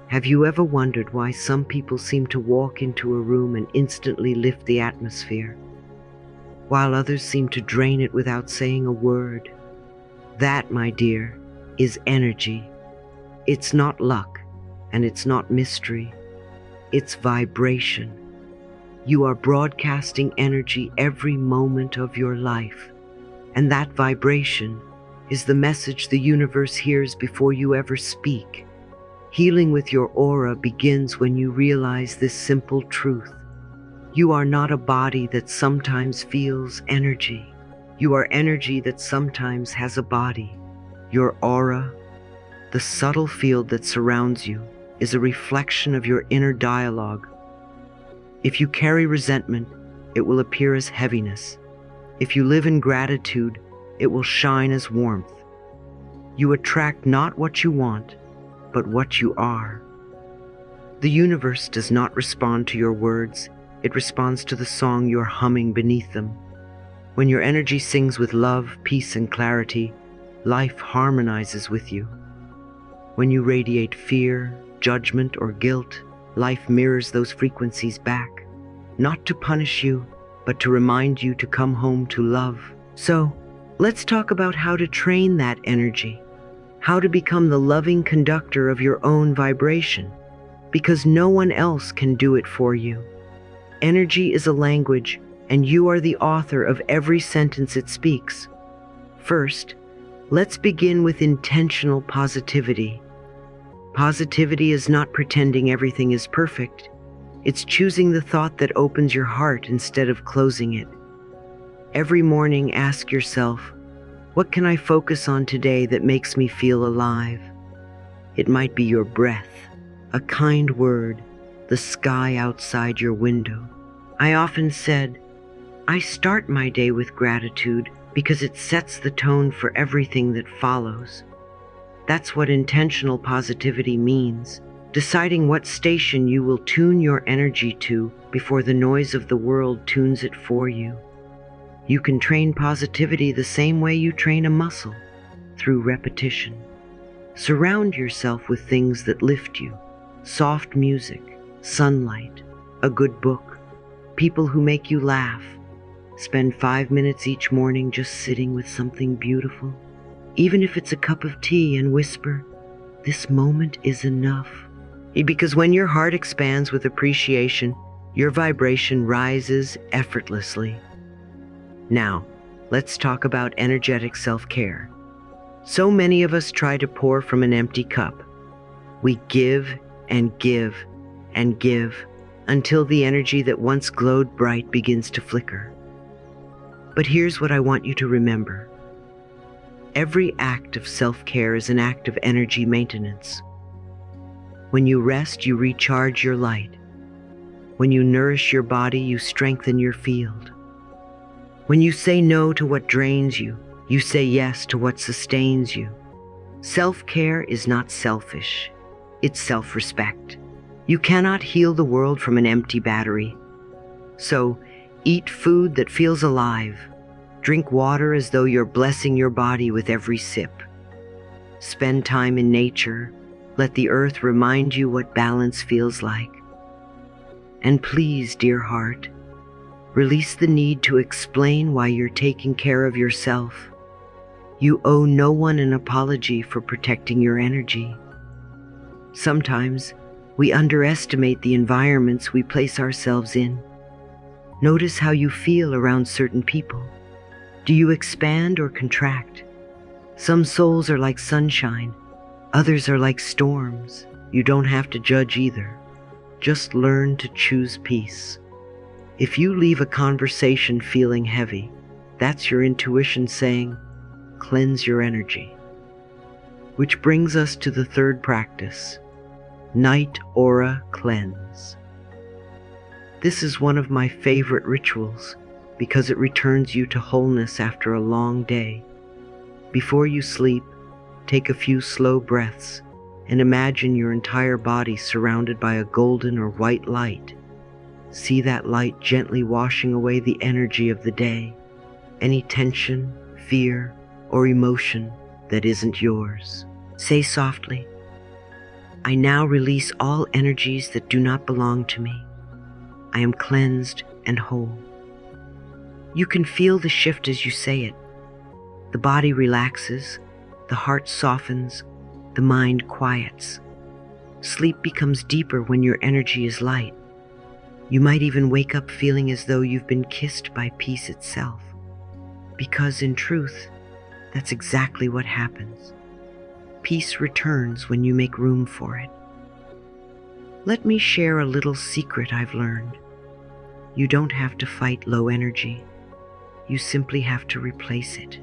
Have you ever wondered why some people seem to walk into a room and instantly lift the atmosphere, while others seem to drain it without saying a word? That, my dear, is energy. It's not luck, and it's not mystery. It's vibration. You are broadcasting energy every moment of your life, and that vibration is the message the universe hears before you ever speak. Healing with your aura begins when you realize this simple truth. You are not a body that sometimes feels energy. You are energy that sometimes has a body. Your aura, the subtle field that surrounds you, is a reflection of your inner dialogue. If you carry resentment, it will appear as heaviness. If you live in gratitude, it will shine as warmth. You attract not what you want, but what you are. The universe does not respond to your words, it responds to the song you're humming beneath them. When your energy sings with love, peace, and clarity, life harmonizes with you. When you radiate fear, judgment, or guilt, life mirrors those frequencies back, not to punish you, but to remind you to come home to love. So, let's talk about how to train that energy. How to become the loving conductor of your own vibration, because no one else can do it for you. Energy is a language, and you are the author of every sentence it speaks. First, let's begin with intentional positivity. Positivity is not pretending everything is perfect. It's choosing the thought that opens your heart instead of closing it. Every morning, ask yourself, what can I focus on today that makes me feel alive? It might be your breath, a kind word, the sky outside your window. I often said, I start my day with gratitude because it sets the tone for everything that follows. That's what intentional positivity means, deciding what station you will tune your energy to before the noise of the world tunes it for you. You can train positivity the same way you train a muscle, through repetition. Surround yourself with things that lift you: soft music, sunlight, a good book, people who make you laugh. Spend 5 minutes each morning just sitting with something beautiful, even if it's a cup of tea, and whisper, this moment is enough. Because when your heart expands with appreciation, your vibration rises effortlessly. Now, let's talk about energetic self-care. So many of us try to pour from an empty cup. We give and give and give until the energy that once glowed bright begins to flicker. But here's what I want you to remember. Every act of self-care is an act of energy maintenance. When you rest, you recharge your light. When you nourish your body, you strengthen your field. When you say no to what drains you, you say yes to what sustains you. Self-care is not selfish. It's self-respect. You cannot heal the world from an empty battery. So, eat food that feels alive. Drink water as though you're blessing your body with every sip. Spend time in nature. Let the earth remind you what balance feels like. And please, dear heart, release the need to explain why you're taking care of yourself. You owe no one an apology for protecting your energy. Sometimes, we underestimate the environments we place ourselves in. Notice how you feel around certain people. Do you expand or contract? Some souls are like sunshine. Others are like storms. You don't have to judge either. Just learn to choose peace. If you leave a conversation feeling heavy, that's your intuition saying, cleanse your energy. Which brings us to the third practice, Night Aura Cleanse. This is one of my favorite rituals because it returns you to wholeness after a long day. Before you sleep, take a few slow breaths and imagine your entire body surrounded by a golden or white light. See that light gently washing away the energy of the day, any tension, fear, or emotion that isn't yours. Say softly, I now release all energies that do not belong to me. I am cleansed and whole. You can feel the shift as you say it. The body relaxes, the heart softens, the mind quiets. Sleep becomes deeper when your energy is light. You might even wake up feeling as though you've been kissed by peace itself. Because in truth, that's exactly what happens. Peace returns when you make room for it. Let me share a little secret I've learned. You don't have to fight low energy. You simply have to replace it.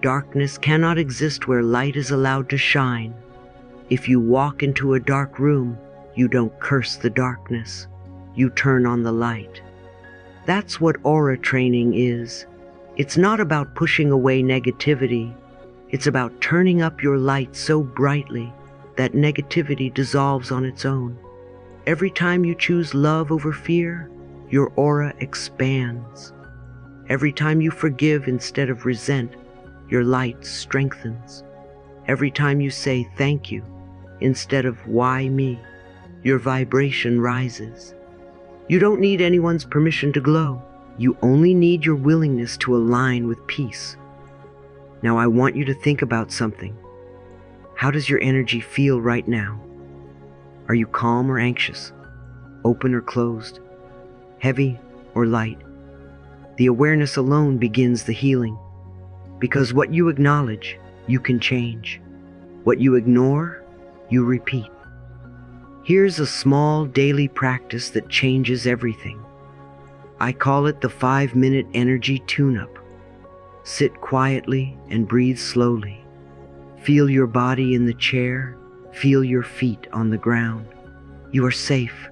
Darkness cannot exist where light is allowed to shine. If you walk into a dark room, you don't curse the darkness. You turn on the light. That's what aura training is. It's not about pushing away negativity. It's about turning up your light so brightly that negativity dissolves on its own. Every time you choose love over fear, your aura expands. Every time you forgive instead of resent, your light strengthens. Every time you say thank you instead of why me, your vibration rises. You don't need anyone's permission to glow. You only need your willingness to align with peace. Now I want you to think about something. How does your energy feel right now? Are you calm or anxious? Open or closed? Heavy or light? The awareness alone begins the healing. Because what you acknowledge, you can change. What you ignore, you repeat. Here's a small daily practice that changes everything. I call it the 5-minute energy tune-up. Sit quietly and breathe slowly. Feel your body in the chair. Feel your feet on the ground. You are safe.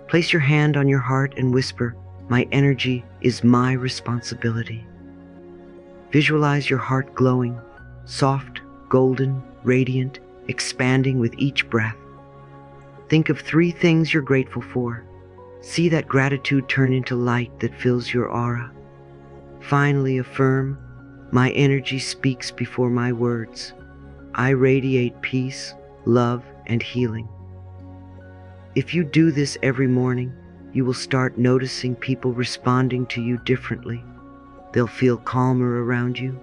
Place your hand on your heart and whisper, "My energy is my responsibility." Visualize your heart glowing, soft, golden, radiant, expanding with each breath. Think of 3 things you're grateful for. See that gratitude turn into light that fills your aura. Finally affirm, "My energy speaks before my words. I radiate peace, love, and healing." If you do this every morning, you will start noticing people responding to you differently. They'll feel calmer around you.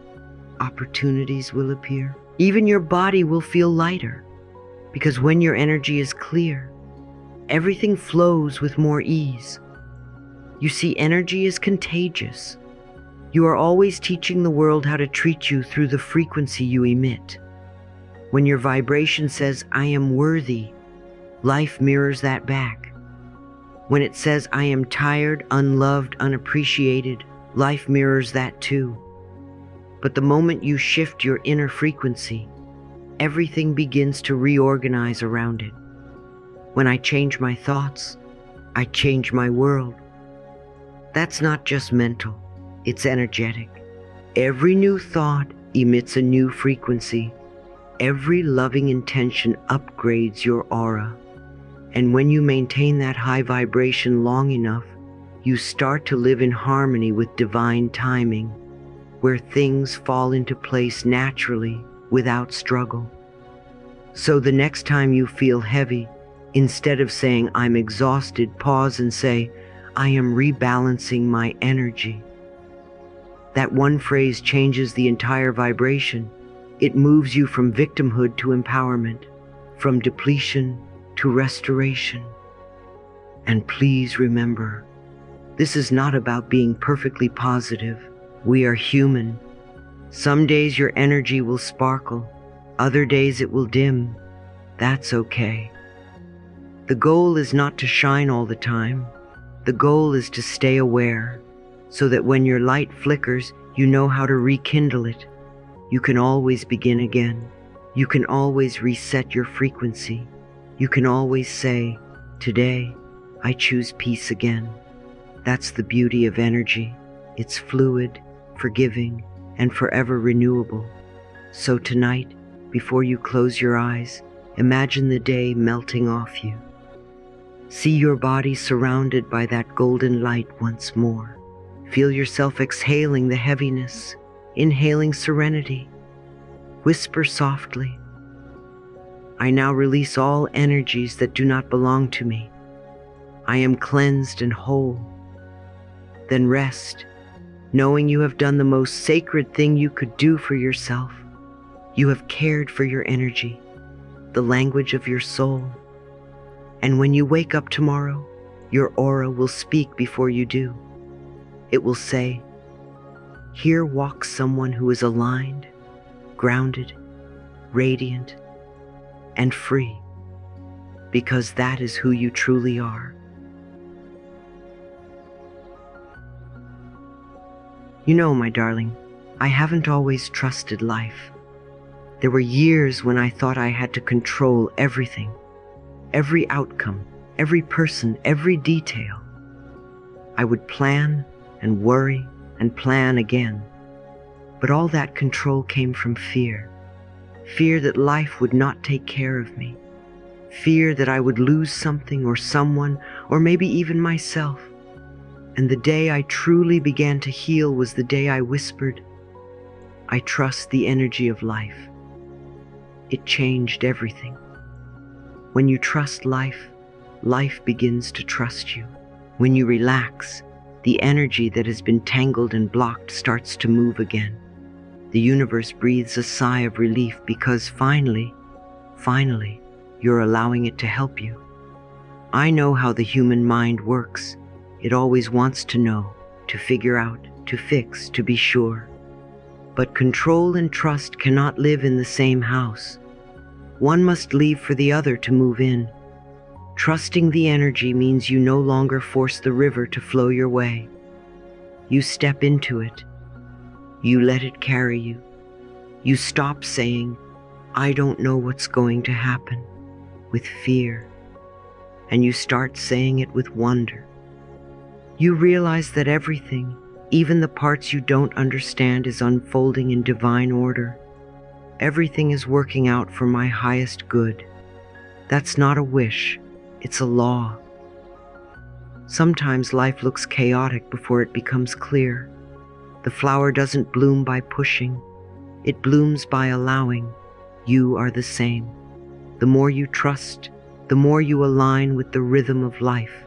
Opportunities will appear. Even your body will feel lighter. Because when your energy is clear, everything flows with more ease. You see, energy is contagious. You are always teaching the world how to treat you through the frequency you emit. When your vibration says, "I am worthy," life mirrors that back. When it says, "I am tired, unloved, unappreciated," life mirrors that too. But the moment you shift your inner frequency, everything begins to reorganize around it. When I change my thoughts, I change my world. That's not just mental, it's energetic. Every new thought emits a new frequency. Every loving intention upgrades your aura. And when you maintain that high vibration long enough, you start to live in harmony with divine timing, where things fall into place naturally without struggle. So the next time you feel heavy, instead of saying, "I'm exhausted," pause and say, "I am rebalancing my energy." That one phrase changes the entire vibration. It moves you from victimhood to empowerment, from depletion to restoration. And please remember, this is not about being perfectly positive. We are human. Some days your energy will sparkle, other days it will dim. That's okay. The goal is not to shine all the time. The goal is to stay aware, so that when your light flickers, you know how to rekindle it. You can always begin again. You can always reset your frequency. You can always say, "Today, I choose peace again." That's the beauty of energy. It's fluid, forgiving, and forever renewable. So tonight, before you close your eyes, imagine the day melting off you. See your body surrounded by that golden light once more. Feel yourself exhaling the heaviness, inhaling serenity. Whisper softly, I now release all energies that do not belong to me. I am cleansed and whole. Then rest, knowing you have done the most sacred thing you could do for yourself. You have cared for your energy, the language of your soul. And when you wake up tomorrow, your aura will speak before you do. It will say, "Here walks someone who is aligned, grounded, radiant, and free," because that is who you truly are. You know, my darling, I haven't always trusted life. There were years when I thought I had to control everything, every outcome, every person, every detail. I would plan and worry and plan again. But all that control came from fear. Fear that life would not take care of me. Fear that I would lose something or someone, or maybe even myself. And the day I truly began to heal was the day I whispered, "I trust the energy of life." It changed everything. When you trust life, life begins to trust you. When you relax, the energy that has been tangled and blocked starts to move again. The universe breathes a sigh of relief because finally, you're allowing it to help you. I know how the human mind works. It always wants to know, to figure out, to fix, to be sure. But control and trust cannot live in the same house. One must leave for the other to move in. Trusting the energy means you no longer force the river to flow your way. You step into it. You let it carry you. You stop saying, "I don't know what's going to happen," with fear, and you start saying it with wonder. You realize that everything, even the parts you don't understand, is unfolding in divine order. Everything is working out for my highest good. That's not a wish, it's a law. Sometimes life looks chaotic before it becomes clear. The flower doesn't bloom by pushing, it blooms by allowing. You are the same. The more you trust, the more you align with the rhythm of life.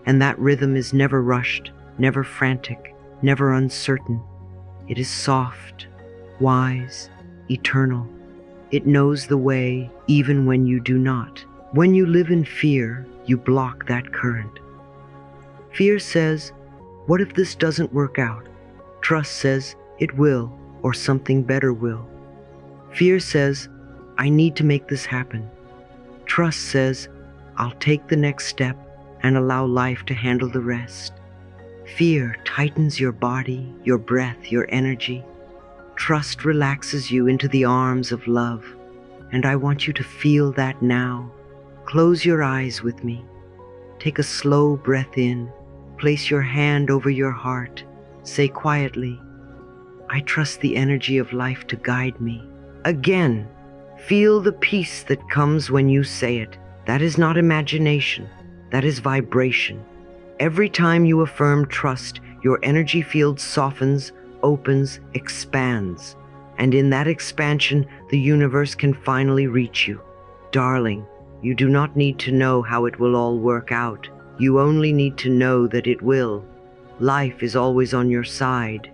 And that rhythm is never rushed, never frantic, never uncertain. It is soft, wise, eternal. It knows the way even when you do not. When you live in fear, you block that current. Fear says, "What if this doesn't work out?" Trust says, "It will, or something better will." Fear says, "I need to make this happen." Trust says, "I'll take the next step and allow life to handle the rest." Fear tightens your body, your breath, your energy. Trust relaxes you into the arms of love. And I want you to feel that now. Close your eyes with me. Take a slow breath in. Place your hand over your heart. Say quietly, "I trust the energy of life to guide me." Again, feel the peace that comes when you say it. That is not imagination. That is vibration. Every time you affirm trust, your energy field softens, opens, expands. And in that expansion, the universe can finally reach you. Darling, you do not need to know how it will all work out. You only need to know that it will. Life is always on your side.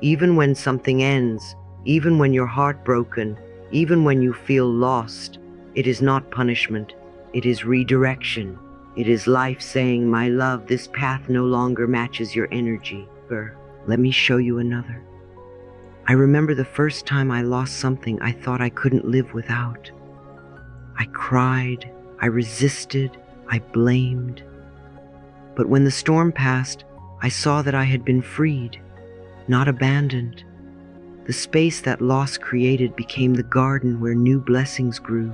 Even when something ends, even when you're heartbroken, even when you feel lost, it is not punishment. It is redirection. It is life saying, "My love, this path no longer matches your energy. Let me show you another." I remember the first time I lost something I thought I couldn't live without. I cried, I resisted, I blamed. But when the storm passed, I saw that I had been freed, not abandoned. The space that loss created became the garden where new blessings grew.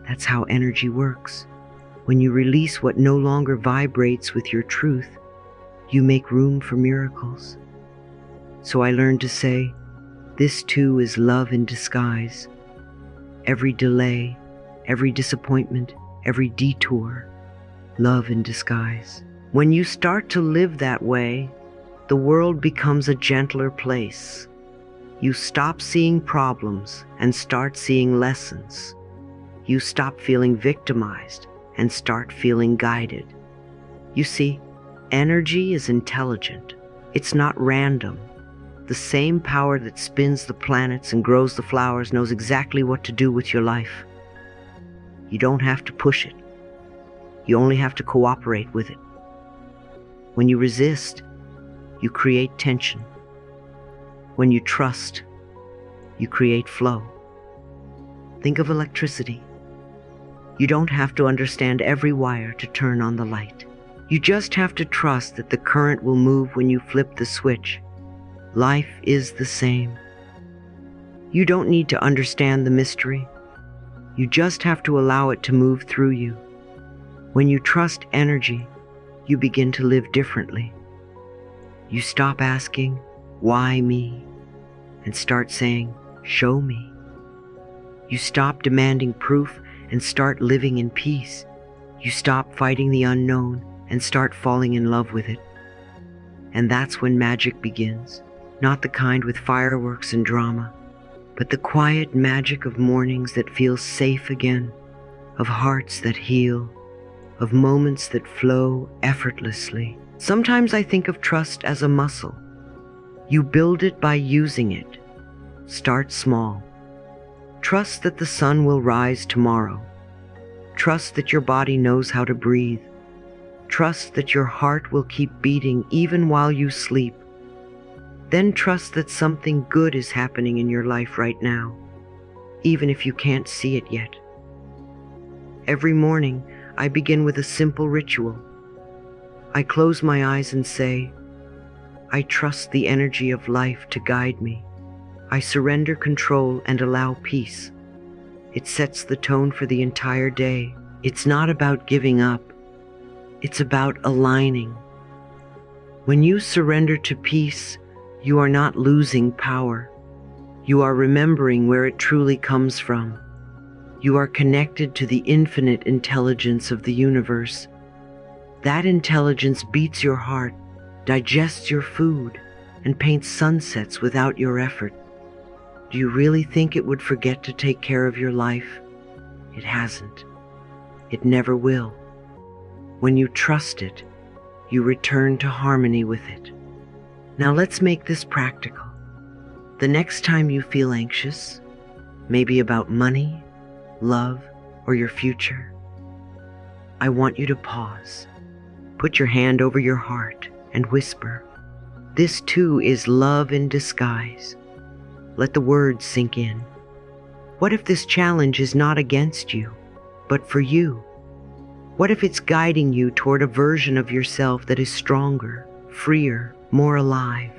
That's how energy works. When you release what no longer vibrates with your truth, you make room for miracles. So I learned to say, this too is love in disguise. Every delay, every disappointment, every detour, love in disguise. When you start to live that way, the world becomes a gentler place. You stop seeing problems and start seeing lessons. you stop feeling victimized and start feeling guided. You see, energy is intelligent. It's not random. The same power that spins the planets and grows the flowers knows exactly what to do with your life. You don't have to push it. You only have to cooperate with it. When you resist, you create tension. When you trust, you create flow. Think of electricity. You don't have to understand every wire to turn on the light. You just have to trust that the current will move when you flip the switch. Life is the same. You don't need to understand the mystery. You just have to allow it to move through you. When you trust energy, you begin to live differently. You stop asking, "Why me?" and start saying, "Show me." You stop demanding proof and start living in peace. You stop fighting the unknown and start falling in love with it. And that's when magic begins. Not the kind with fireworks and drama, but the quiet magic of mornings that feel safe again, of hearts that heal, of moments that flow effortlessly. Sometimes I think of trust as a muscle. You build it by using it. Start small. Trust that the sun will rise tomorrow. Trust that your body knows how to breathe. Trust that your heart will keep beating even while you sleep. Then trust that something good is happening in your life right now, even if you can't see it yet. Every morning, I begin with a simple ritual. I close my eyes and say, I trust the energy of life to guide me. I surrender control and allow peace. It sets the tone for the entire day. It's not about giving up. It's about aligning. When you surrender to peace, you are not losing power. You are remembering where it truly comes from. You are connected to the infinite intelligence of the universe. That intelligence beats your heart, digests your food, and paints sunsets without your effort. Do you really think it would forget to take care of your life? It hasn't. It never will. When you trust it, you return to harmony with it. Now let's make this practical. The next time you feel anxious, maybe about money, love, or your future, I want you to pause. Put your hand over your heart and whisper, "This too is love in disguise." Let the words sink in. What if this challenge is not against you, but for you? What if it's guiding you toward a version of yourself that is stronger, freer, more alive?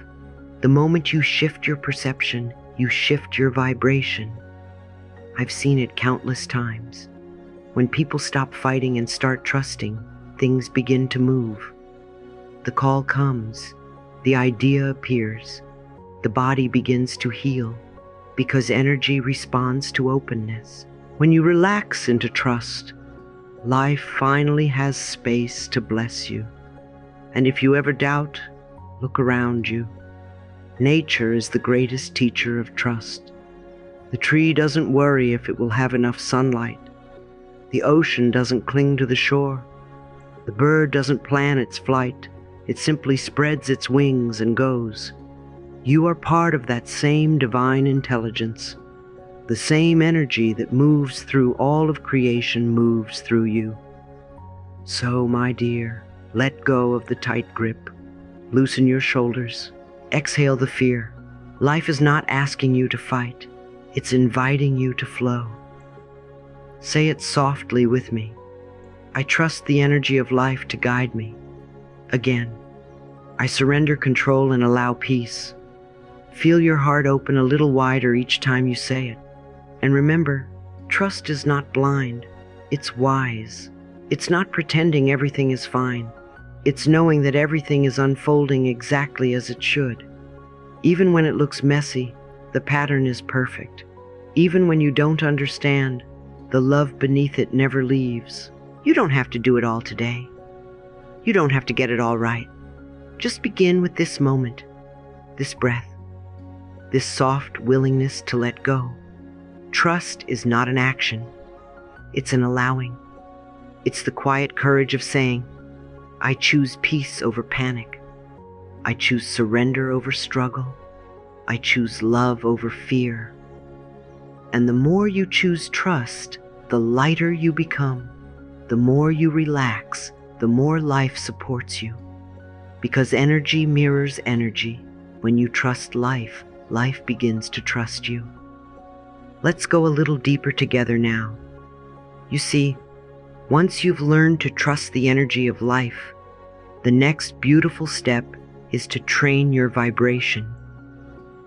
The moment you shift your perception, you shift your vibration. I've seen it countless times. When people stop fighting and start trusting, things begin to move. The call comes, the idea appears, the body begins to heal, because energy responds to openness. When you relax into trust, life finally has space to bless you. And if you ever doubt, look around you. Nature is the greatest teacher of trust. The tree doesn't worry if it will have enough sunlight. The ocean doesn't cling to the shore. The bird doesn't plan its flight. It simply spreads its wings and goes. You are part of that same divine intelligence. The same energy that moves through all of creation moves through you. So, my dear, let go of the tight grip. Loosen your shoulders. Exhale the fear. Life is not asking you to fight. It's inviting you to flow. Say it softly with me. I trust the energy of life to guide me. Again, I surrender control and allow peace. Feel your heart open a little wider each time you say it. And remember, trust is not blind. It's wise. It's not pretending everything is fine. It's knowing that everything is unfolding exactly as it should. Even when it looks messy, the pattern is perfect. Even when you don't understand, the love beneath it never leaves. You don't have to do it all today. You don't have to get it all right. Just begin with this moment, this breath, this soft willingness to let go. Trust is not an action. It's an allowing. It's the quiet courage of saying, I choose peace over panic. I choose surrender over struggle. I choose love over fear. And the more you choose trust, the lighter you become. The more you relax, the more life supports you. Because energy mirrors energy. When you trust life, life begins to trust you. Let's go a little deeper together now. You see, once you've learned to trust the energy of life, the next beautiful step is to train your vibration,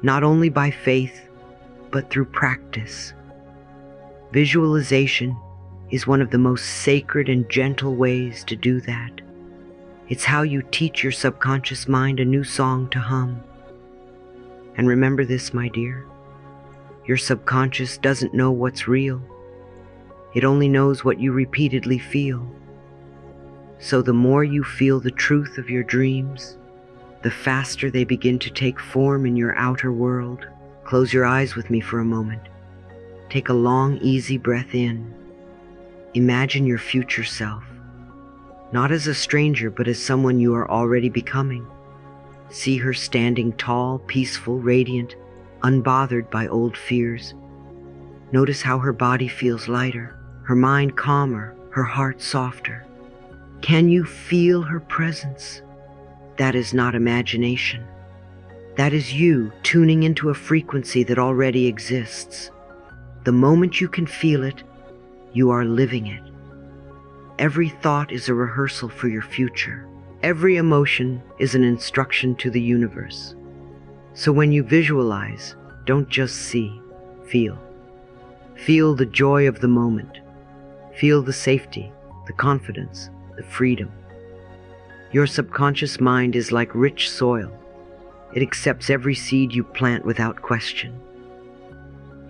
not only by faith, but through practice. Visualization is one of the most sacred and gentle ways to do that. It's how you teach your subconscious mind a new song to hum. And remember this, my dear, your subconscious doesn't know what's real. It only knows what you repeatedly feel. So the more you feel the truth of your dreams, the faster they begin to take form in your outer world. Close your eyes with me for a moment. Take a long, easy breath in. Imagine your future self, not as a stranger, but as someone you are already becoming. See her standing tall, peaceful, radiant, unbothered by old fears. Notice how her body feels lighter, her mind calmer, her heart softer. Can you feel her presence? That is not imagination. That is you tuning into a frequency that already exists. The moment you can feel it, you are living it. Every thought is a rehearsal for your future. Every emotion is an instruction to the universe. So when you visualize, don't just see, feel. Feel the joy of the moment. Feel the safety, the confidence, the freedom. Your subconscious mind is like rich soil. It accepts every seed you plant without question.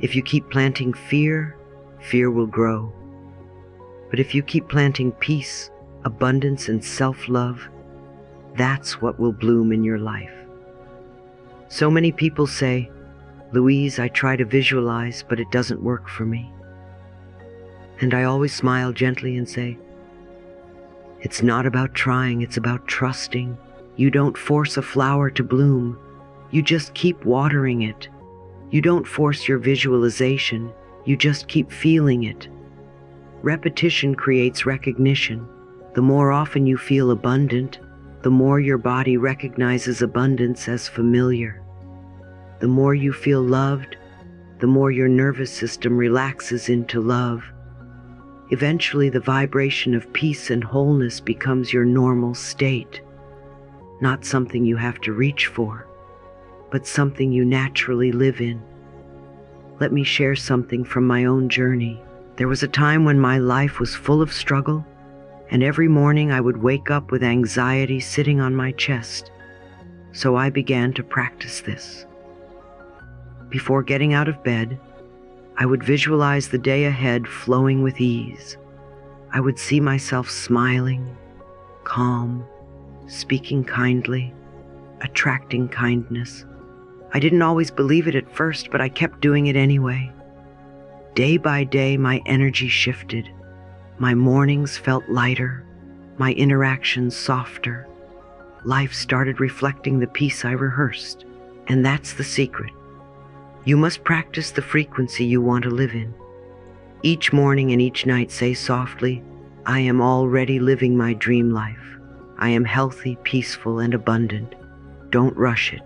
If you keep planting fear, fear will grow. But if you keep planting peace, abundance, and self-love, that's what will bloom in your life. So many people say, Louise, I try to visualize, but it doesn't work for me. And I always smile gently and say, it's not about trying, it's about trusting. You don't force a flower to bloom. You just keep watering it. You don't force your visualization. You just keep feeling it. Repetition creates recognition. The more often you feel abundant, the more your body recognizes abundance as familiar. The more you feel loved, the more your nervous system relaxes into love. Eventually, the vibration of peace and wholeness becomes your normal state. Not something you have to reach for, but something you naturally live in. Let me share something from my own journey. There was a time when my life was full of struggle, and every morning I would wake up with anxiety sitting on my chest. So I began to practice this. Before getting out of bed, I would visualize the day ahead flowing with ease. I would see myself smiling, calm, speaking kindly, attracting kindness. I didn't always believe it at first, but I kept doing it anyway. Day by day, my energy shifted. My mornings felt lighter, my interactions softer. Life started reflecting the peace I rehearsed. And that's the secret. You must practice the frequency you want to live in. Each morning and each night say softly, I am already living my dream life. I am healthy, peaceful, and abundant. Don't rush it.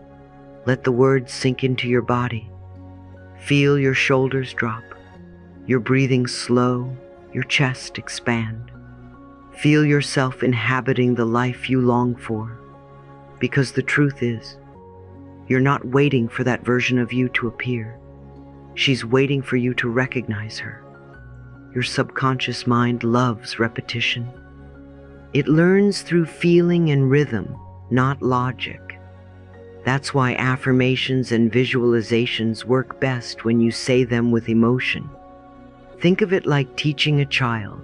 Let the words sink into your body. Feel your shoulders drop, your breathing slow, your chest expand. Feel yourself inhabiting the life you long for. Because the truth is, you're not waiting for that version of you to appear. She's waiting for you to recognize her. Your subconscious mind loves repetition. It learns through feeling and rhythm, not logic. That's why affirmations and visualizations work best when you say them with emotion. Think of it like teaching a child,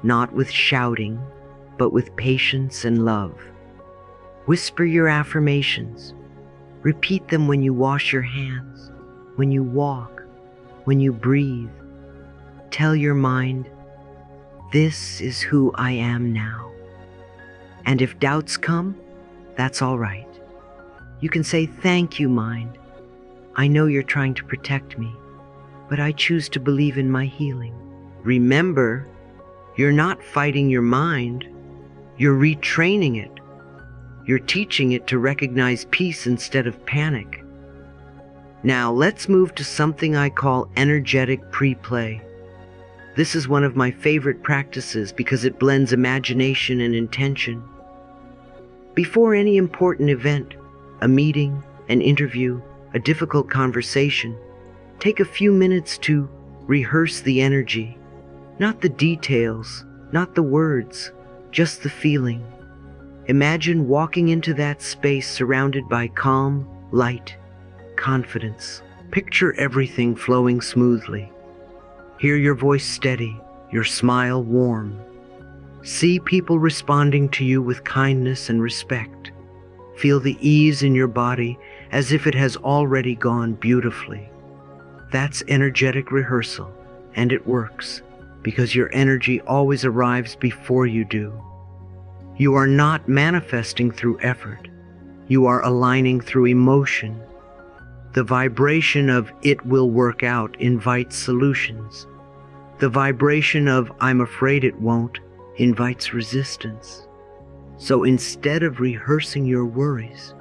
not with shouting, but with patience and love. Whisper your affirmations. Repeat them when you wash your hands, when you walk, when you breathe. Tell your mind, This is who I am now. And if doubts come, that's all right. You can say, thank you, mind. I know you're trying to protect me, but I choose to believe in my healing. Remember, you're not fighting your mind. You're retraining it. You're teaching it to recognize peace instead of panic. Now let's move to something I call energetic pre-play. This is one of my favorite practices because it blends imagination and intention. Before any important event, a meeting, an interview, a difficult conversation, take a few minutes to rehearse the energy. Not the details, not the words, just the feeling. Imagine walking into that space surrounded by calm, light, confidence. Picture everything flowing smoothly. Hear your voice steady, your smile warm. See people responding to you with kindness and respect. Feel the ease in your body as if it has already gone beautifully. That's energetic rehearsal, and it works because your energy always arrives before you do. You are not manifesting through effort. You are aligning through emotion. The vibration of "it will work out" invites solutions. The vibration of "I'm afraid it won't" invites resistance. So instead of rehearsing your worries,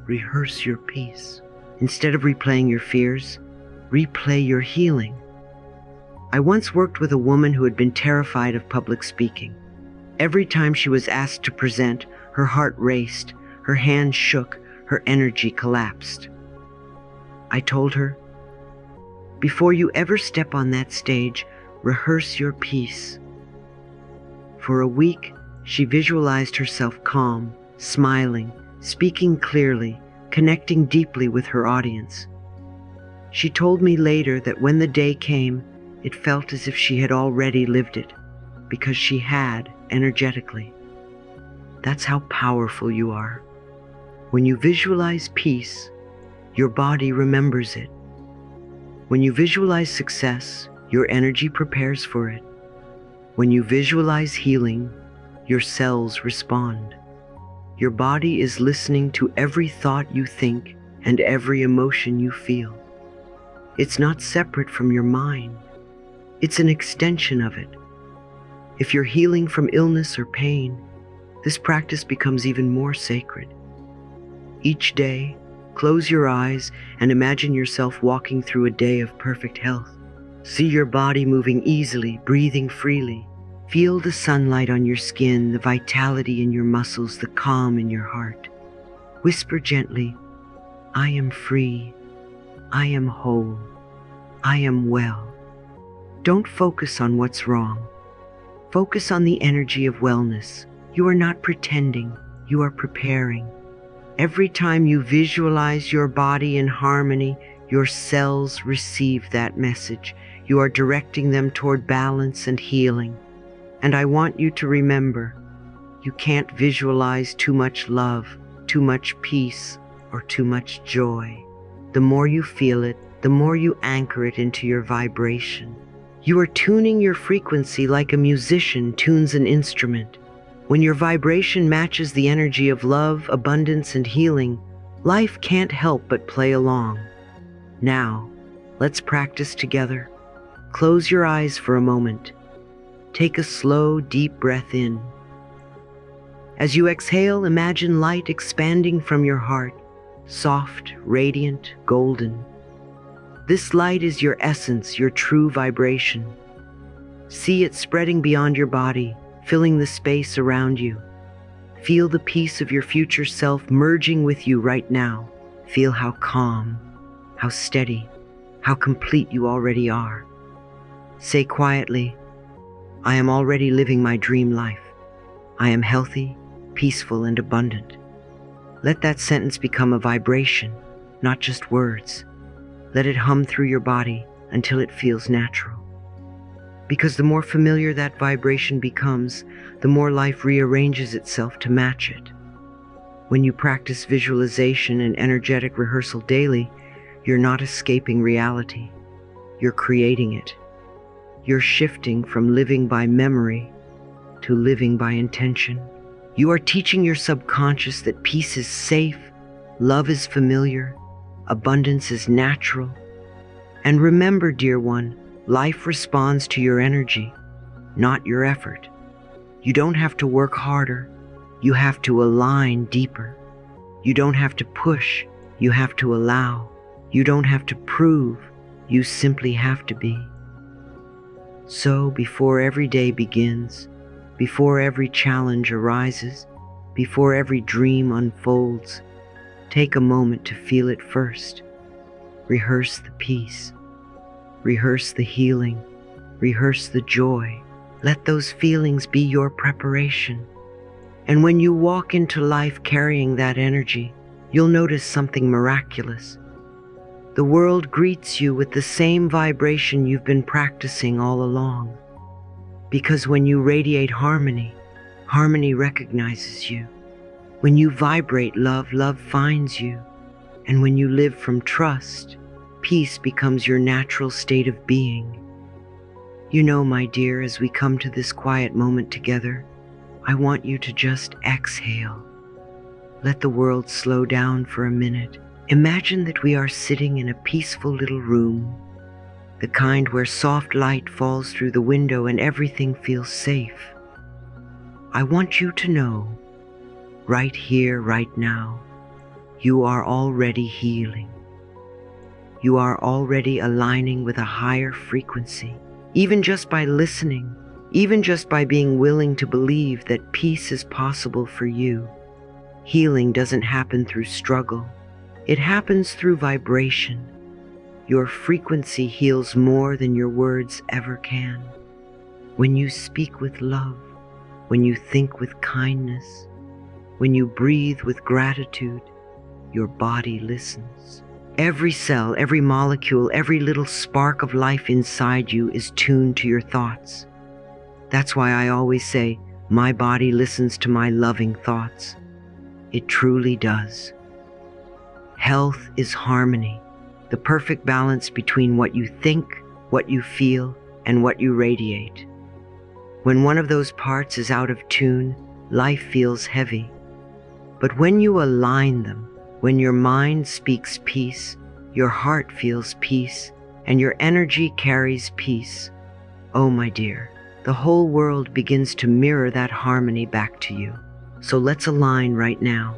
rehearse your peace. Instead of replaying your fears, replay your healing. I once worked with a woman who had been terrified of public speaking. Every time she was asked to present, her heart raced, her hands shook, her energy collapsed. I told her, before you ever step on that stage, rehearse your peace. For a week, she visualized herself calm, smiling, speaking clearly, connecting deeply with her audience. She told me later that when the day came, it felt as if she had already lived it, because she had, energetically. That's how powerful you are. When you visualize peace, your body remembers it. When you visualize success, your energy prepares for it. When you visualize healing, your cells respond. Your body is listening to every thought you think and every emotion you feel. It's not separate from your mind. It's an extension of it. If you're healing from illness or pain, this practice becomes even more sacred. Each day, close your eyes and imagine yourself walking through a day of perfect health. See your body moving easily, breathing freely. Feel the sunlight on your skin, the vitality in your muscles, the calm in your heart. Whisper gently, I am free. I am whole. I am well. Don't focus on what's wrong. Focus on the energy of wellness. You are not pretending, you are preparing. Every time you visualize your body in harmony, your cells receive that message. You are directing them toward balance and healing. And I want you to remember, you can't visualize too much love, too much peace, or too much joy. The more you feel it, the more you anchor it into your vibration. You are tuning your frequency like a musician tunes an instrument. When your vibration matches the energy of love, abundance, and healing, life can't help but play along. Now, let's practice together. Close your eyes for a moment. Take a slow, deep breath in. As you exhale, imagine light expanding from your heart, soft, radiant, golden. This light is your essence, your true vibration. See it spreading beyond your body, filling the space around you. Feel the peace of your future self merging with you right now. Feel how calm, how steady, how complete you already are. Say quietly, I am already living my dream life. I am healthy, peaceful, and abundant. Let that sentence become a vibration, not just words. Let it hum through your body until it feels natural. Because the more familiar that vibration becomes, the more life rearranges itself to match it. When you practice visualization and energetic rehearsal daily, you're not escaping reality. You're creating it. You're shifting from living by memory to living by intention. You are teaching your subconscious that peace is safe, love is familiar, abundance is natural. And remember, dear one, life responds to your energy, not your effort. You don't have to work harder, you have to align deeper. You don't have to push, you have to allow. You don't have to prove, you simply have to be. So before every day begins, before every challenge arises, before every dream unfolds, take a moment to feel it first. Rehearse the peace, rehearse the healing, rehearse the joy. Let those feelings be your preparation. And when you walk into life carrying that energy, you'll notice something miraculous. The world greets you with the same vibration you've been practicing all along. Because when you radiate harmony, harmony recognizes you. When you vibrate love, love finds you. And when you live from trust, peace becomes your natural state of being. You know, my dear, as we come to this quiet moment together, I want you to just exhale. Let the world slow down for a minute. Imagine that we are sitting in a peaceful little room, the kind where soft light falls through the window and everything feels safe. I want you to know, right here, right now, you are already healing. You are already aligning with a higher frequency. Even just by listening, even just by being willing to believe that peace is possible for you. Healing doesn't happen through struggle. It happens through vibration. Your frequency heals more than your words ever can. When you speak with love, when you think with kindness, when you breathe with gratitude, your body listens. Every cell, every molecule, every little spark of life inside you is tuned to your thoughts. That's why I always say, my body listens to my loving thoughts. It truly does. Health is harmony, the perfect balance between what you think, what you feel, and what you radiate. When one of those parts is out of tune, life feels heavy. But when you align them, when your mind speaks peace, your heart feels peace, and your energy carries peace, oh my dear, the whole world begins to mirror that harmony back to you. So let's align right now.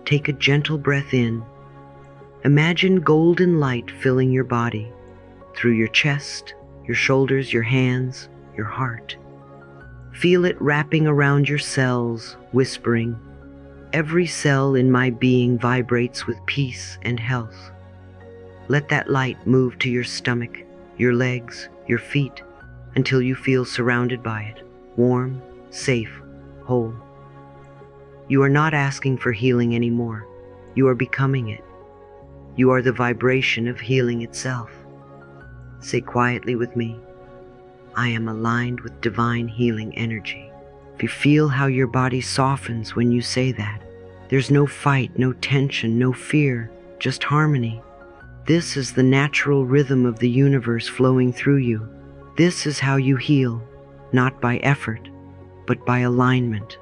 Take a gentle breath in. Imagine golden light filling your body, through your chest, your shoulders, your hands, your heart. Feel it wrapping around your cells, whispering, "Every cell in my being vibrates with peace and health." Let that light move to your stomach, your legs, your feet, until you feel surrounded by it, warm, safe, whole. You are not asking for healing anymore. You are becoming it. You are the vibration of healing itself. Say quietly with me, I am aligned with divine healing energy. If you feel how your body softens when you say that, there's no fight, no tension, no fear, just harmony. This is the natural rhythm of the universe flowing through you. This is how you heal, not by effort, but by alignment.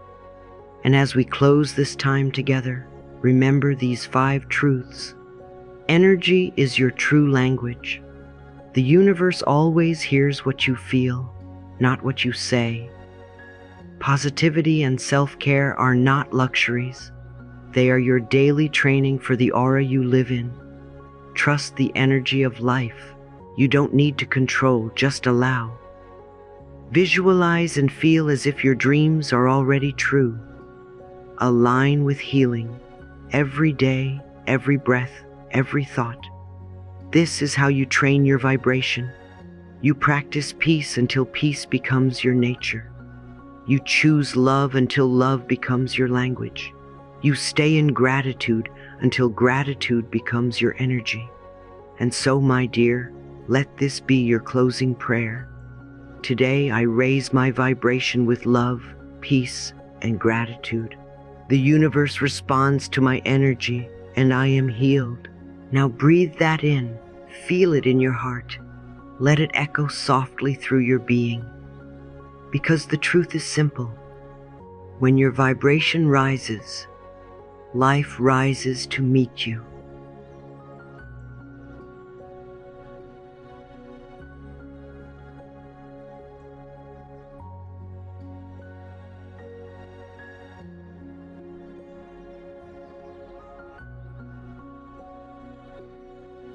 And as we close this time together, remember these 5 truths. Energy is your true language. The universe always hears what you feel, not what you say. Positivity and self-care are not luxuries. They are your daily training for the aura you live in. Trust the energy of life. You don't need to control, just allow. Visualize and feel as if your dreams are already true. Align with healing, every day, every breath, every thought. This is how you train your vibration. You practice peace until peace becomes your nature. You choose love until love becomes your language. You stay in gratitude until gratitude becomes your energy. And so, my dear, let this be your closing prayer. Today I raise my vibration with love, peace, and gratitude. The universe responds to my energy, and I am healed. Now breathe that in. Feel it in your heart. Let it echo softly through your being. Because the truth is simple. When your vibration rises, life rises to meet you.